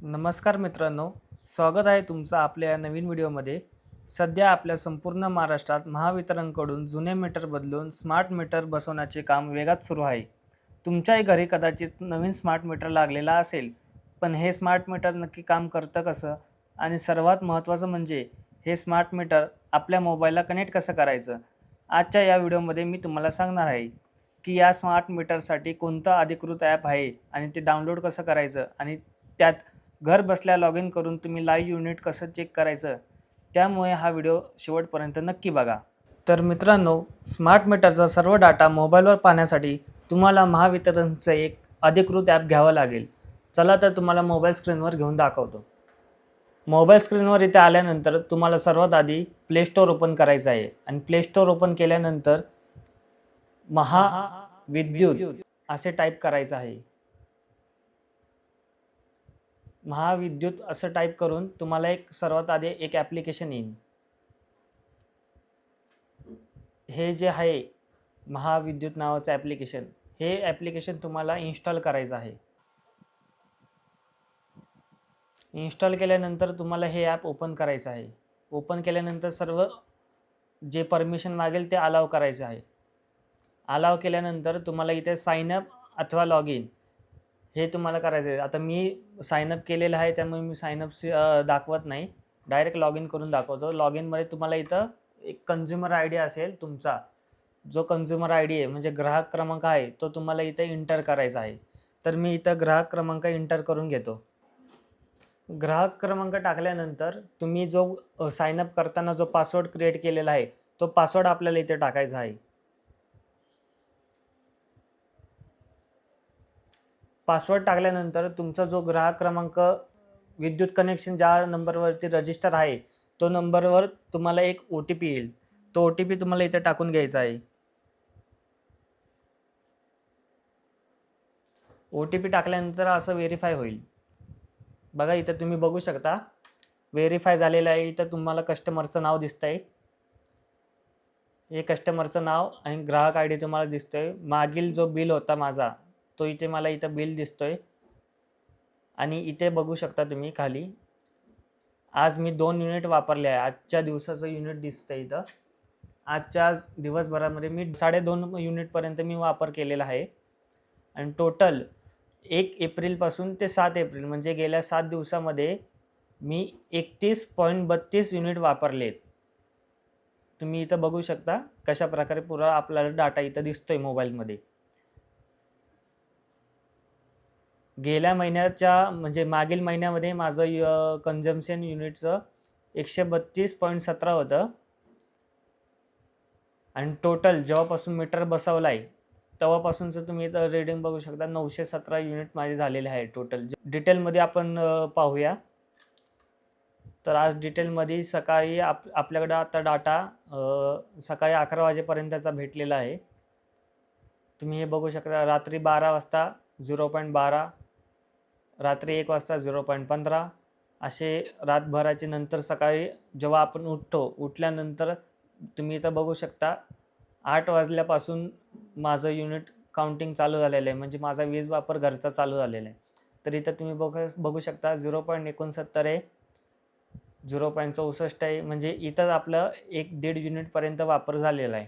नमस्कार मित्रांनो, स्वागत आहे तुमचं आपल्या या नवीन व्हिडिओमध्ये. सध्या आपल्या संपूर्ण महाराष्ट्रात महावितरणकडून जुने मीटर बदलून स्मार्ट मीटर बसवण्याचे काम वेगात सुरू आहे. तुमच्याही घरी कदाचित नवीन स्मार्ट मीटर लागलेला असेल, पण हे स्मार्ट मीटर नक्की काम करतं कसं? आणि सर्वात महत्त्वाचं म्हणजे हे स्मार्ट मीटर आपल्या मोबाईलला कनेक्ट कसं करायचं? आजच्या या व्हिडिओमध्ये मी तुम्हाला सांगणार आहे की या स्मार्ट मीटरसाठी कोणतं अधिकृत ॲप आहे आणि ते डाउनलोड कसं करायचं आणि त्यात घर बसल्या लॉग इन करून तुम्ही लाईव्ह युनिट कसं चेक करायचं. त्यामुळे हा व्हिडिओ शेवटपर्यंत नक्की बघा. तर मित्रांनो, स्मार्ट मीटरचा सर्व डाटा मोबाईलवर पाहण्यासाठी तुम्हाला महावितरणचं एक अधिकृत ॲप घ्यावं लागेल. चला तर तुम्हाला मोबाईल स्क्रीनवर घेऊन दाखवतो. मोबाईल स्क्रीनवर इथे आल्यानंतर तुम्हाला सर्वात आधी प्ले स्टोअर ओपन करायचं आहे आणि प्ले स्टोअर ओपन केल्यानंतर महाविद्युत असे टाईप करायचं आहे. महाविद्युत असं टाईप करून तुम्हाला सर्वात आधी एक ॲप्लिकेशन येईल. हे जे आहे महाविद्युत नावाचं ॲप्लिकेशन, हे ॲप्लिकेशन तुम्हाला इन्स्टॉल करायचं आहे. इन्स्टॉल केल्यानंतर तुम्हाला हे ॲप ओपन करायचं आहे. ओपन केल्यानंतर सर्व जे परमिशन मागेल ते अलाव करायचं आहे. अलाव केल्यानंतर तुम्हाला इथे साइनअप अथवा लॉग इन हे तुम्हाला करायचं आहे. आता मी साइनअप केलेलं आहे, त्यामुळे मी साइनअप दाखवत नाही, डायरेक्ट लॉग इन करून दाखवतो. लॉग इनमध्ये तुम्हाला इथं एक कन्झ्युमर आय डी असेल तुमचा, जो कन्झ्युमर आय डी आहे म्हणजे ग्राहक क्रमांक आहे, तो तुम्हाला इथं इंटर करायचा आहे. तर मी इथं ग्राहक क्रमांक इंटर करून घेतो. ग्राहक क्रमांक टाकल्यानंतर तुम्ही जो साइनअप करताना जो पासवर्ड क्रिएट केलेला आहे, तो पासवर्ड आपल्याला इथे टाकायचा आहे. पासवर्ड टाकल्यानंतर तुमचा जो ग्राहक क्रमांक विद्युत कनेक्शन ज्या नंबरवरती रजिस्टर आहे, तो नंबरवर तुम्हाला एक OTP येईल. तो OTP तुम्हाला इथे टाकून घ्यायचा आहे. OTP टाकल्यानंतर असं व्हेरीफाय होईल. बघा इथं तुम्ही बघू शकता व्हेरीफाय झालेलं आहे. इथं तुम्हाला कस्टमरचं नाव दिसतंय. हे कस्टमरचं नाव आणि ग्राहक आय डी तुम्हाला दिसतोय. मागील जो बिल होता माझा, तो इथे मला इथं बिल दिसतोय. आणि इथे बघू शकता तुम्ही खाली, आज मी 2 युनिट वापरले आहे. आजच्या दिवसाचं युनिट दिसतंय इथं. आजच्या दिवसभरामध्ये मी 2.5 युनिटपर्यंत मी वापर केलेला आहे. आणि टोटल 1 एप्रिलपासून ते 7 एप्रिल म्हणजे गेल्या 7 दिवसामध्ये मी 31.32 युनिट वापरलेत. तुम्ही इथं बघू शकता कशा प्रकारे पुरा आपल्याला डाटा इथं दिसतोय मोबाईलमध्ये. गेल्या महिन्याच्या म्हणजे मागील महिन्यामध्ये माझं कन्झम्पशन युनिटचं 132.17 होतं. आणि टोटल जेव्हापासून मीटर बसवला आहे तेव्हापासूनचं तुम्ही इथं रीडिंग बघू शकता, 917 युनिट माझे झालेले आहे टोटल. डिटेलमध्ये आपण पाहूया. तर आज डिटेलमध्ये सकाळी आपल्याकडं आता डाटा सकाळी 11 वाजेपर्यंतचा भेटलेला आहे. तुम्ही हे बघू शकता. रात्री 12 वाजता 0.12, रात्री 1 वाजता 0.15 असे रातभराचे. नंतर सकाळी जेव्हा आपण उठल्यानंतर तुम्ही इथं बघू शकता 8 वाजल्यापासून माझं युनिट काउंटिंग चालू झालेलं आहे, म्हणजे माझा वीज वापर घरचा चालू झालेला आहे. तर इथं तुम्ही बघू शकता 0.69 आहे, 0.64 आहे, म्हणजे इथं आपलं 1-1.5 युनिटपर्यंत वापर झालेला आहे.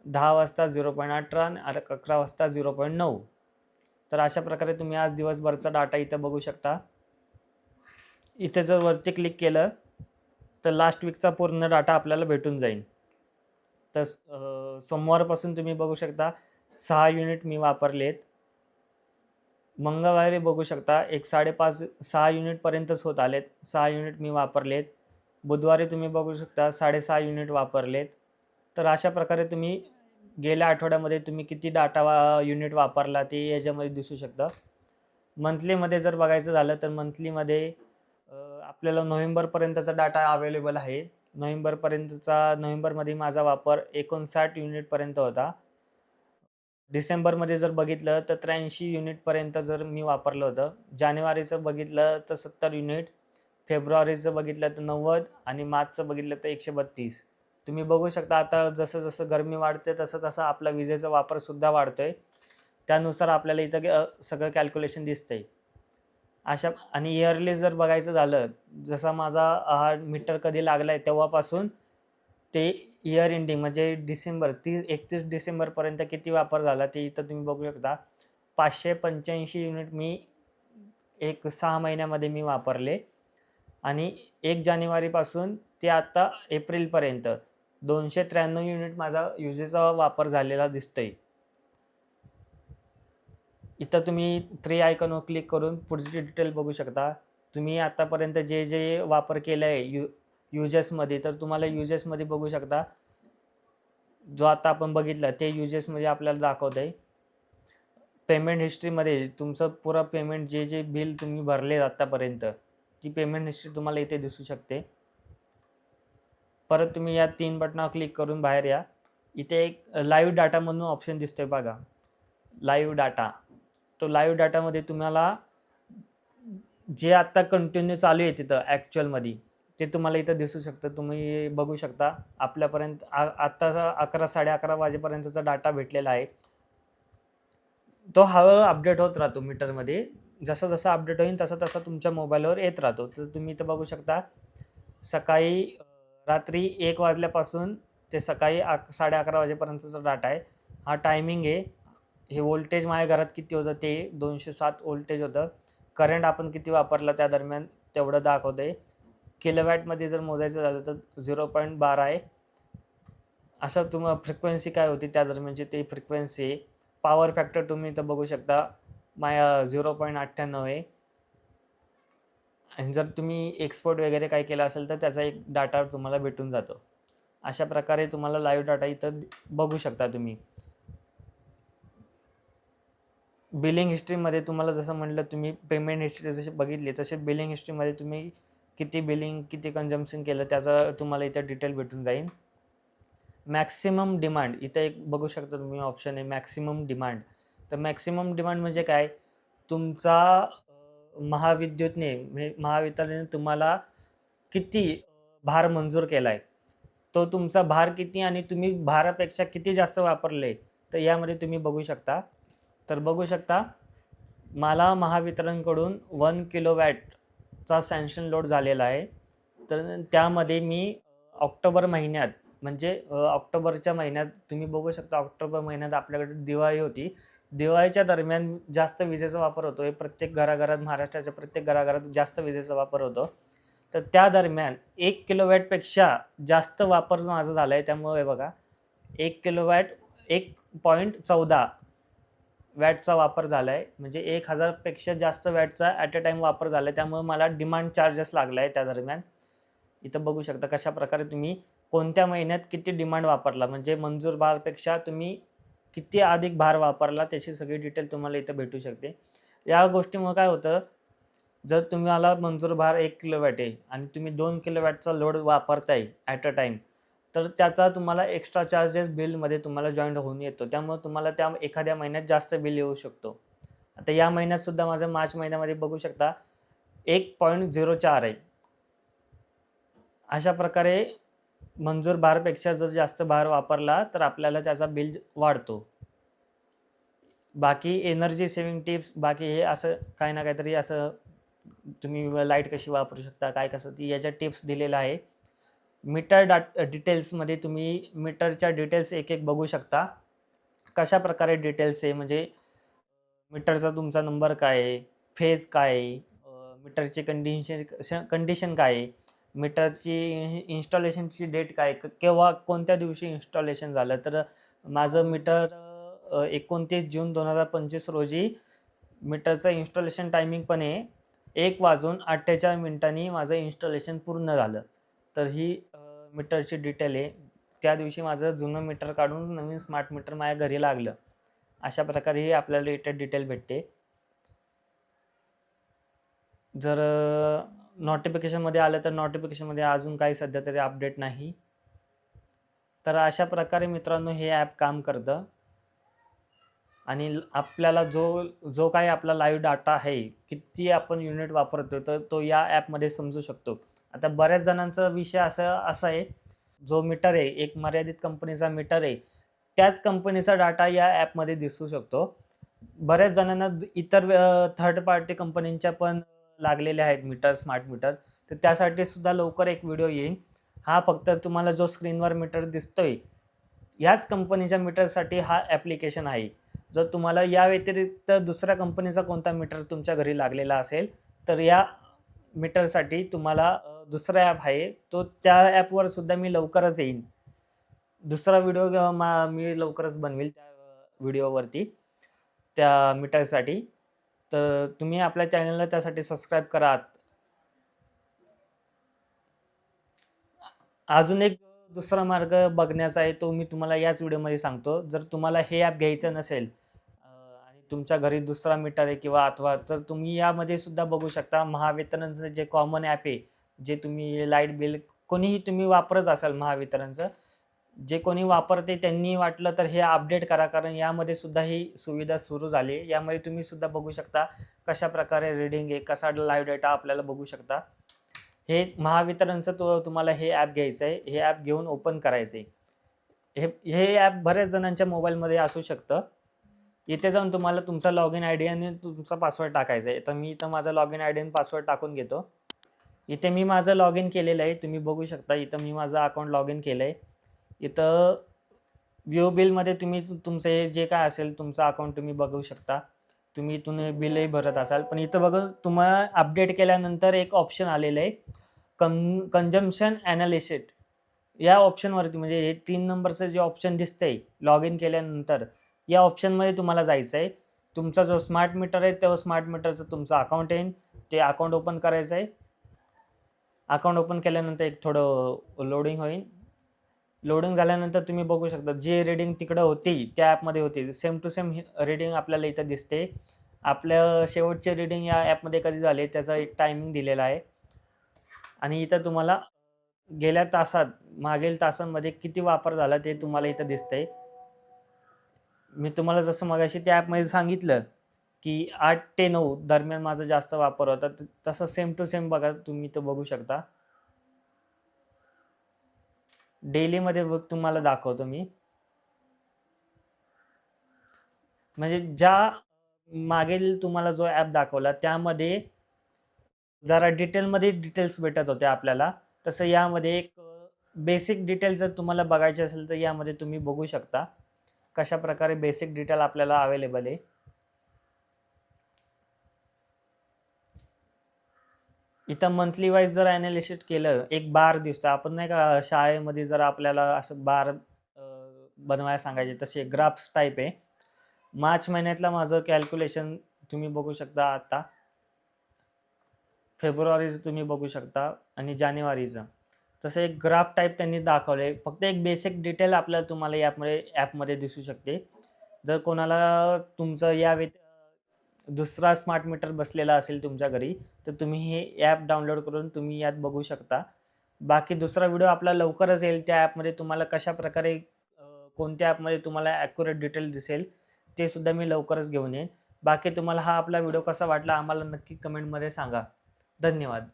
10 वाजता 0.18 आणि 11 वाजता 0.9. तर अशा प्रकारे तुम्ही आज दिवसभरचा डाटा इथं बघू शकता. इथे जर वरती क्लिक केलं तर लास्ट वीकचा पूर्ण डाटा आपल्याला भेटून जाईल. तर सोमवारपासून तुम्ही बघू शकता 6 युनिट मी वापरलेत. मंगळवारी बघू शकता 5.5-6 युनिटपर्यंतच होत आलेत. 6 युनिट मी वापरलेत. बुधवारी तुम्ही बघू शकता 6.5 युनिट वापरलेत. तर अशा प्रकारे तुम्ही गेल्या आठवड्यामध्ये तुम्ही किती डाटा युनिट वापरला ते याच्यामध्ये दिसू शकतं. मंथलीमध्ये जर बघायचं झालं तर मंथलीमध्ये आपल्याला नोव्हेंबरपर्यंतचा डाटा अवेलेबल आहे. नोव्हेंबरमध्ये माझा वापर 59 युनिटपर्यंत होता. डिसेंबरमध्ये जर बघितलं तर 83 युनिटपर्यंत जर मी वापरलं होतं. जानेवारीचं बघितलं तर 70 युनिट, फेब्रुवारीचं बघितलं तर 90 आणि मार्चचं बघितलं तर 132. तुम्ही बघू शकता आता जसं जसं गरमी वाढते तसं तसं आपला विजेचा वापरसुद्धा वाढतो आहे. त्यानुसार आपल्याला इथं सगळं कॅल्क्युलेशन दिसतंय. अशा आणि इयरली जर बघायचं झालं, जसा माझा हा मीटर कधी लागला आहे तेव्हापासून ते इयर एंडिंग म्हणजे 31 डिसेंबरपर्यंत किती वापर झाला ते इथं तुम्ही बघू शकता. 585 युनिट मी 6 महिन्यामध्ये मी वापरले आणि 1 जानेवारीपासून ते आता एप्रिलपर्यंत 293 युनिट माझा युजेचा वापर झालेला दिसतोय. इथं तुम्ही 3 आयकॉनवर क्लिक करून पुढची डिटेल बघू शकता. तुम्ही आतापर्यंत जे जे वापर केलं आहे युजेसमध्ये, तर तुम्हाला युजेसमध्ये बघू शकता. जो आता आपण बघितला ते युजेसमध्ये आपल्याला दाखवत आहे. पेमेंट हिस्ट्रीमध्ये तुमचं पुरा पेमेंट जे जे बिल तुम्ही भरले आतापर्यंत ती पेमेंट हिस्ट्री तुम्हाला इथे दिसू शकते. परत तुम्ही या 3 बटनावर क्लिक करून बाहेर या. इथे एक लाईव्ह डाटा म्हणून ऑप्शन दिसतोय बघा, लाईव्ह डाटा. तो लाईव्ह डाटामध्ये तुम्हाला जे आत्ता कंटिन्यू चालू आहे तिथं ॲक्च्युअलमध्ये ते तुम्हाला इथं दिसू शकतं. तुम्ही बघू शकता आपल्यापर्यंत आत्ताचा 11 साडे 11 वाजेपर्यंतचा डाटा भेटलेला आहे. तो हळूहळू अपडेट होत राहतो मीटरमध्ये. जसं जसं अपडेट होईल तसं तसं तुमच्या मोबाईलवर येत राहतो. तर तुम्ही इथं बघू शकता सकाळी रात्री 1 वाजल्यापासून ते सकाळी 11:30 वाजेपर्यंतचा डाटा आहे. हा टायमिंग आहे. हे व्होल्टेज माझ्या घरात किती होतं ते 207 व्होल्टेज होतं. करंट आपण किती वापरला त्या दरम्यान तेवढं दाखवतं आहे. किलोवॅटमध्ये जर मोजायचं झालं तर 0.12 आहे. असं तुम्हाला फ्रिक्वेन्सी काय होती त्या दरम्यानची ते फ्रिक्वेन्सी आहे. पॉवर फॅक्टर तुम्ही इथं बघू शकता माझ्या 0.98 आहे. आणि जर तुम्ही एक्सपोर्ट वगैरे काय केलं असेल तर त्याचा एक डाटा तुम्हाला भेटून जातो. अशा प्रकारे तुम्हाला लाईव्ह डाटा इथं बघू शकता तुम्ही. बिलिंग हिस्ट्रीमध्ये तुम्हाला जसं म्हटलं तुम्ही पेमेंट हिस्ट्री जशी बघितली तसे बिलिंग हिस्ट्रीमध्ये तुम्ही किती बिलिंग किती कन्झम्पशन केलं त्याचा तुम्हाला इथं डिटेल भेटून जाईल. मॅक्सिमम डिमांड इथं एक बघू शकता तुम्ही ऑप्शन आहे मॅक्सिमम डिमांड. तर मॅक्सिमम डिमांड म्हणजे काय, तुमचा महावितरणने तुम्हाला किती भार मंजूर केला आहे, तो तुमचा भार किती आणि तुम्ही भारापेक्षा किती जास्त वापरले तर यामध्ये तुम्ही बघू शकता. तर बघू शकता मला महावितरणकडून 1 किलोवॅटचा सँक्शन लोड झालेला आहे. तर त्यामध्ये मी ऑक्टोबर महिन्यात म्हणजे ऑक्टोबरच्या महिन्यात तुम्ही बघू शकता ऑक्टोबर महिन्यात आपल्याकडे दिवाळी होती. दिवाळीच्या दरम्यान जास्त विजेचा वापर होतो आहे. प्रत्येक घराघरात महाराष्ट्राच्या प्रत्येक घराघरात जास्त विजेचा वापर होतो. तर त्या दरम्यान 1 किलोवॅटपेक्षा जास्त वापर माझा झाला आहे. त्यामुळे बघा 1 किलोवॅट 1.14 वॅटचा वापर झाला आहे. म्हणजे 1000पेक्षा जास्त वॅटचा ॲट अ टाईम वापर झाला आहे. त्यामुळे मला डिमांड चार्जेस लागला आहे त्या दरम्यान. इथं बघू शकता कशा प्रकारे तुम्ही कोणत्या महिन्यात किती डिमांड वापरला म्हणजे मंजूर भारपेक्षा तुम्ही किती अधिक भार वापरला त्याची सगळी डिटेल तुम्हाला इथं भेटू शकते. या गोष्टीमुळे काय होतं, जर तुम्हाला मंजूर भार 1 किलोवॅट आहे आणि तुम्ही 2 किलोवॅटचा लोड वापरताय ॲट अ टाईम तर त्याचा तुम्हाला एक्स्ट्रा चार्जेस बिलमध्ये तुम्हाला जॉईंट होऊन येतो. त्यामुळे तुम्हाला त्या एखाद्या महिन्यात जास्त बिल येऊ शकतो. आता या महिन्यातसुद्धा माझं मार्च महिन्यामध्ये बघू शकता 1.04 आहे. अशा प्रकारे मंजूर भारपेक्षा जर जास्त भार वापरला तर आपल्याला त्याचा बिल वाढतो. बाकी एनर्जी सेव्हिंग टिप्स बाकी हे असं काही ना काहीतरी असं तुम्ही लाईट कशी वापरू शकता काय कसं ती याच्या टिप्स दिलेल्या आहे. मीटर डिटेल्समध्ये तुम्ही मीटरच्या डिटेल्स एक एक बघू शकता. कशा प्रकारे डिटेल्स आहे म्हणजे मीटरचा तुमचा नंबर काय आहे, फेज काय आहे, मीटरची कंडिशन काय आहे, मीटरची इन्स्टॉलेशनची डेट काय, केव्हा कोणत्या दिवशी इन्स्टॉलेशन झालं. तर माझं मीटर 29 जून 2025 रोजी मीटरचं इन्स्टॉलेशन टायमिंग पण आहे 1:48 माझं इन्स्टॉलेशन पूर्ण झालं. तर ही मीटरची डिटेल आहे. त्या दिवशी माझं जुनं मीटर काढून नवीन स्मार्ट मीटर माझ्या घरी लागलं. अशा प्रकारे ही आपल्याला इथे डिटेल भेटते. जर नोटिफिकेशनमध्ये आलं तर नोटिफिकेशनमध्ये अजून काही सध्या तरी अपडेट नाही. तर अशा प्रकारे मित्रांनो हे ॲप काम करतं आणि आपल्याला जो काही आपला लाईव्ह डाटा आहे किती आपण युनिट वापरतो तर तो या ॲपमध्ये समजू शकतो. आता बऱ्याच जणांचा विषय असा आहे जो मीटर आहे एक मर्यादित कंपनीचा मीटर आहे त्याच कंपनीचा डाटा या ॲपमध्ये दिसू शकतो. बऱ्याच जणांना इतर थर्ड पार्टी कंपनींच्या पण लागलेले आहेत मीटर, स्मार्ट मीटर, तर त्यासाठी सुद्धा लवकर एक व्हिडिओ येईल. हा फक्त तुम्हाला जो स्क्रीनवर मीटर दिसतोय ह्याच कंपनीच्या मीटरसाठी हा ॲप्लिकेशन आहे. जर तुम्हाला या व्यतिरिक्त दुसऱ्या कंपनीचा कोणता मीटर तुमच्या घरी लागलेला असेल तर या मीटरसाठी तुम्हाला दुसरा ॲप आहे, तो त्या ॲपवर सुद्धा मी लवकरच येईन. दुसरा व्हिडिओ मी लवकरच बनवेल त्या व्हिडिओवरती त्या मीटरसाठी. तर तुम्ही आपल्या चॅनलला त्यासाठी सबस्क्राईब करा. अजून एक दुसरा मार्ग बघण्याचा आहे, तो मी तुम्हाला याच व्हिडिओमध्ये सांगतो. जर तुम्हाला हे ॲप घ्यायचं नसेल आणि तुमच्या घरी दुसरा मीटर आहे किंवा अथवा, तर तुम्ही यामध्ये सुद्धा बघू शकता महावितरणचं जे कॉमन ॲप आहे, जे तुम्ही लाईट बिल कोणीही तुम्ही वापरत असाल महावितरणचं, जे कोणी वापरते त्यांनी वाटलं तर हे अपडेट करा, कारण यामध्ये सुद्धा ही सुविधा सुरू झाली आहे. यामध्ये तुम्ही सुद्धा बघू शकता कशाप्रकारे रीडिंग आहे, कसा लाईव्ह डेटा आपल्याला बघू शकता. हे महावितरणचं तुम्हाला हे ॲप घ्यायचं आहे. हे ॲप घेऊन ओपन करायचं आहे. हे ॲप बऱ्याच जणांच्या मोबाईलमध्ये असू शकतं. इथे जाऊन तुम्हाला तुमचा लॉगिन आय डी आणि तुमचा पासवर्ड टाकायचा आहे. तर मी इथं माझा लॉगिन आय डी आणि पासवर्ड टाकून घेतो. इथे मी माझं लॉगिन केलेलं आहे, तुम्ही बघू शकता. इथं मी माझं अकाउंट लॉगिन केलं आहे. इथं व्ह्यू बिलमध्ये तुम्ही तुमचं हे जे काय असेल तुमचं अकाउंट तुम्ही बघू शकता. तुम्ही इथून बिलही भरत असाल, पण इथं बघा तुम्हाला अपडेट केल्यानंतर एक ऑप्शन आलेलं आहे, कंझम्पशन ॲनालिसिस. या ऑप्शनवरती म्हणजे हे 3 नंबरचं जे ऑप्शन दिसतंय लॉग इन केल्यानंतर, या ऑप्शनमध्ये तुम्हाला जायचं आहे. तुमचा जो स्मार्ट मीटर आहे त्या स्मार्ट मीटरचं तुमचं अकाउंट येईल, ते अकाउंट ओपन करायचं आहे. अकाउंट ओपन केल्यानंतर एक थोडं लोडिंग होईल. लोडिंग झाल्यानंतर तुम्ही बघू शकता जे रीडिंग तिकडं होती त्या ॲपमध्ये होती, सेम टू सेम रीडिंग आपल्याला इथं दिसते. आपल्या शेवटचे रीडिंग या ॲपमध्ये कधी झाले त्याचा एक टायमिंग दिलेला आहे आणि इथं तुम्हाला गेल्या तासात, मागील तासांमध्ये किती वापर झाला ते तुम्हाला इथं दिसतंय. मी तुम्हाला जसं मगाशी त्या ॲपमध्ये सांगितलं की 8 ते 9 दरम्यान माझा जास्त वापर होता, तसं सेम टू सेम बघा तुम्ही इथं बघू शकता. डेलीमध्ये तुम्हाला दाखवतो मी. म्हणजे ज्या मागील तुम्हाला जो ॲप दाखवला त्यामध्ये जरा डिटेलमध्ये डिटेल्स भेटत होते आपल्याला, तसं यामध्ये एक बेसिक डिटेल जर तुम्हाला बघायचे असेल तर यामध्ये तुम्ही बघू शकता कशा प्रकारे बेसिक डिटेल आपल्याला अवेलेबल आहे. इथं मंथली वाईज जर ॲनालिसिस केलं, एक बार दिसतं. आपण नाही का शाळेमध्ये जर आपल्याला असं बार बनवायला सांगायचे, तसे ग्राफ्स टाईप आहे. मार्च महिन्यातलं माझं कॅल्क्युलेशन तुम्ही बघू शकता आता. फेब्रुवारीचं तुम्ही बघू शकता आणि जानेवारीचं. तसं एक ग्राफ टाईप त्यांनी दाखवलं आहे. फक्त एक बेसिक डिटेल आपल्याला तुम्हाला ॲपमध्ये दिसू शकते. जर कोणाला तुमचं दुसरा स्मार्ट मीटर बसलेला असेल तुमच्या घरी, तर तुम्ही हे ॲप डाउनलोड करून तुम्ही यात बघू शकता. बाकी दुसरा व्हिडिओ आपला लवकरच येईल. त्या ॲपमध्ये तुम्हाला कशाप्रकारे कोणत्या ॲपमध्ये तुम्हाला ॲक्युरेट डिटेल दिसेल ते सुद्धा मी लवकरच घेऊन येईन. बाकी तुम्हाला हा आपला व्हिडिओ कसा वाटला आम्हाला नक्की कमेंटमध्ये सांगा. धन्यवाद.